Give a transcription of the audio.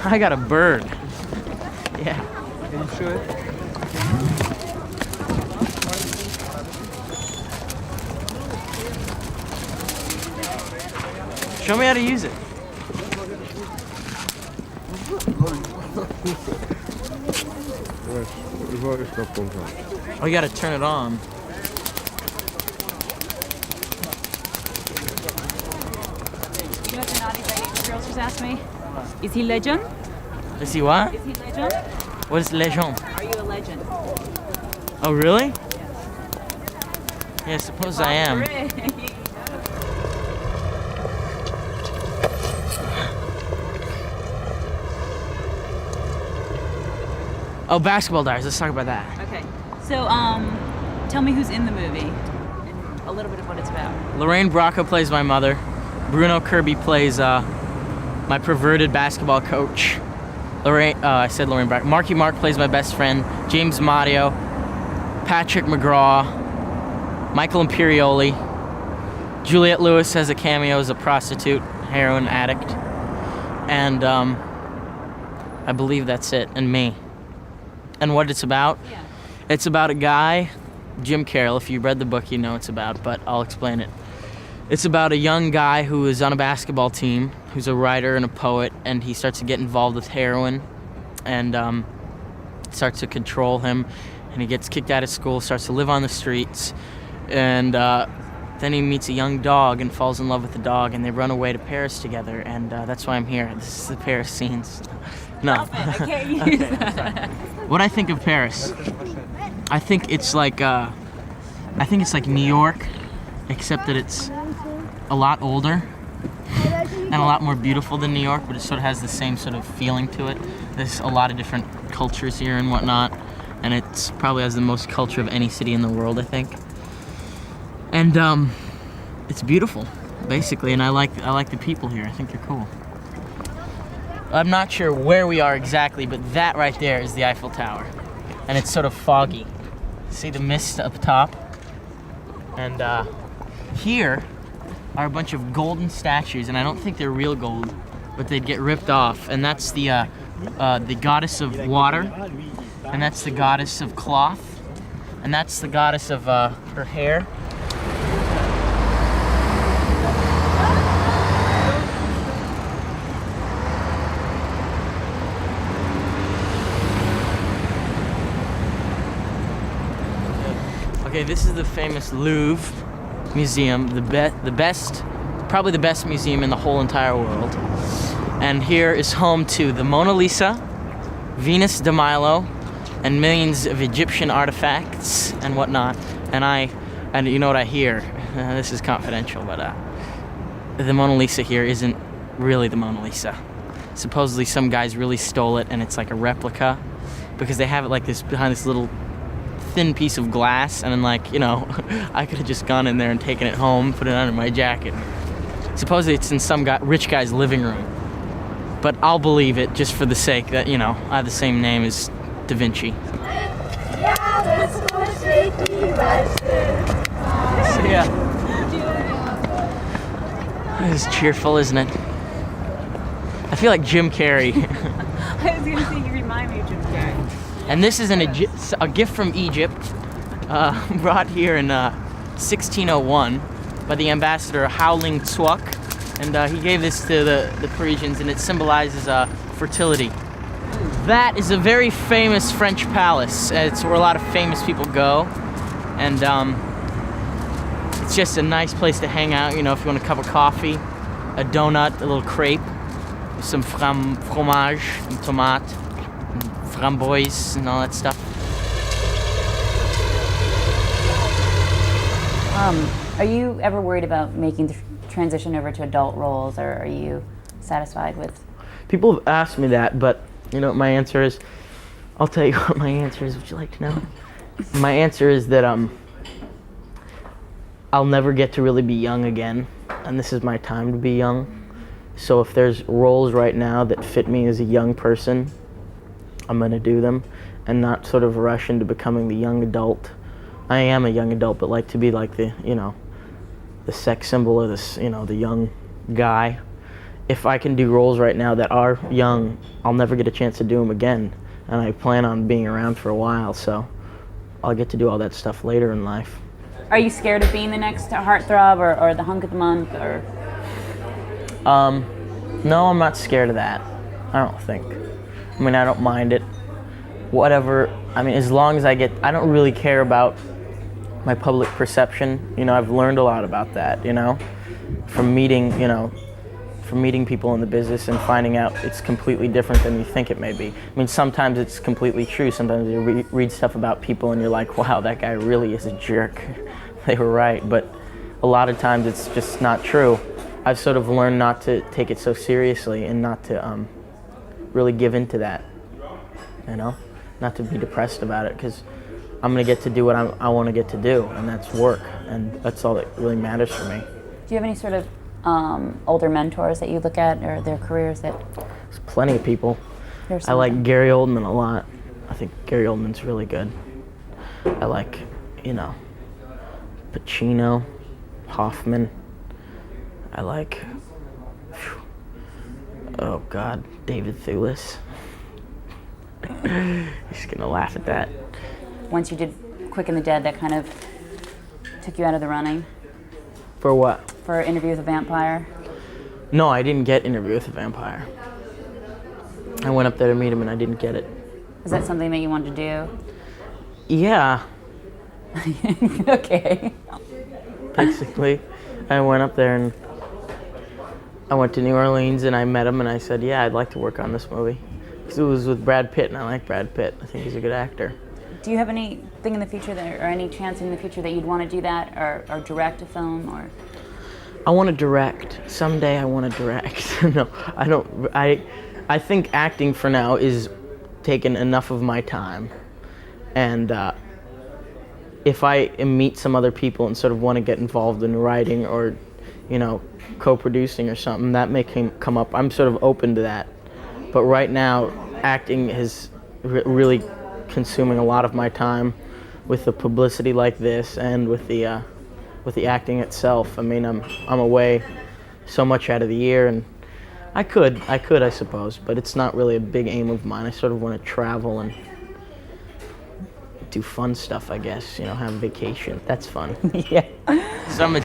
I got a bird. Yeah. Can you show it? Show me how to use it. Oh, you gotta turn it on. You know what the naughty girls just asked me? Is he legend? Is he what? Is he legend? What is legend? Are you a legend? Oh, really? Yeah, I suppose I am. Oh, Basketball Diaries. Let's talk about that. Okay. So, tell me who's in the movie and a little bit of what it's about. Lorraine Bracco plays my mother. Bruno Kirby plays my perverted basketball coach. I said Lorraine Bracco. Marky Mark plays my best friend. James Mario. Patrick McGraw. Michael Imperioli. Juliette Lewis has a cameo as a prostitute, heroin addict. And I believe that's it. And me. And what it's about? Yeah. It's about a guy, Jim Carroll. If you read the book, you know it's about, but I'll explain it. It's about a young guy who is on a basketball team, who's a writer and a poet, and he starts to get involved with heroin and starts to control him, and he gets kicked out of school, starts to live on the streets, and then he meets a young dog and falls in love with the dog, and they run away to Paris together, and that's why I'm here. This is the Paris scenes. No. I can't use that. What I think of Paris, I think it's like New York, except that it's a lot older and a lot more beautiful than New York, but it sort of has the same sort of feeling to it. There's a lot of different cultures here and whatnot, and it's probably has the most culture of any city in the world, I think. And it's beautiful, basically, and I like the people here. I think they're cool. I'm not sure where we are exactly, but that right there is the Eiffel Tower, and it's sort of foggy. See the mist up top? And here are a bunch of golden statues, and I don't think they're real gold, but they'd get ripped off. And that's the goddess of water, and that's the goddess of cloth, and that's the goddess of her hair. Okay, this is the famous Louvre Museum, probably the best museum in the whole entire world. And here is home to the Mona Lisa, Venus de Milo, and millions of Egyptian artifacts and whatnot. And you know what I hear? This is confidential, but the Mona Lisa here isn't really the Mona Lisa. Supposedly some guys really stole it, and it's like a replica because they have it like this behind this little thin piece of glass, and then I could have just gone in there and taken it home, put it under my jacket. Supposedly it's in some rich guy's living room, but I'll believe it just for the sake that I have the same name as Da Vinci. So yeah, this is cheerful, isn't it? I feel like Jim Carrey. I was gonna say you remind me of Jim Carrey. And this is a gift from Egypt, brought here in 1601 by the ambassador Howling Tzuok, and he gave this to the Parisians, and it symbolizes fertility. That is a very famous French palace. It's where a lot of famous people go, and it's just a nice place to hang out. If you want a cup of coffee, a donut, a little crepe, some fromage, and tomate. Framboise and all that stuff. Are you ever worried about making the transition over to adult roles, or are you satisfied with? People have asked me that, but you know what my answer is? I'll tell you what my answer is. Would you like to know? My answer is that I'll never get to really be young again, and this is my time to be young. So if there's roles right now that fit me as a young person, I'm gonna do them and not sort of rush into becoming the young adult. I am a young adult, but like to be like the sex symbol of this, the young guy if I can do roles right now that are young, I'll never get a chance to do them again. And I plan on being around for a while, so I'll get to do all that stuff later in life. Are you scared of being the next heartthrob or the hunk of the month or? No, I'm not scared of that. I don't think. I mean, I don't mind it. Whatever. I mean, as long as I don't really care about my public perception. You know, I've learned a lot about that, you know, from meeting people in the business and finding out it's completely different than you think it may be. I mean, sometimes it's completely true. Sometimes you read stuff about people and you're like, wow, that guy really is a jerk. They were right. But a lot of times it's just not true. I've sort of learned not to take it so seriously and not to really give into that, you know, not to be depressed about it, because I'm going to get to do what I want to get to do, and that's work, and that's all that really matters for me. Do you have any sort of older mentors that you look at, or their careers that? There's plenty of people. I like Gary Oldman a lot. I think Gary Oldman's really good. I like, you know, Pacino, Hoffman. I like, oh God, David Thewlis. He's gonna laugh at that. Once you did Quick and the Dead, that kind of took you out of the running? For what? For Interview with a Vampire? No, I didn't get Interview with a Vampire. I went up there to meet him and I didn't get it. Is that something that you wanted to do? Yeah. Okay. Basically, I went up there and I went to New Orleans and I met him and I said, yeah, I'd like to work on this movie. Because it was with Brad Pitt and I like Brad Pitt. I think he's a good actor. Do you have anything in the future or any chance in the future that you'd want to do that or direct a film or? I want to direct. Someday I want to direct. No, I don't. I think acting for now is taking enough of my time. And if I meet some other people and sort of want to get involved in writing or, you know, co-producing or something, that may come up. I'm sort of open to that. But right now, acting is really consuming a lot of my time with the publicity like this and with the acting itself. I mean, I'm away so much out of the year, and I could, I suppose, but it's not really a big aim of mine. I sort of want to travel and do fun stuff, I guess. You know, have a vacation. That's fun. Yeah. So I'm a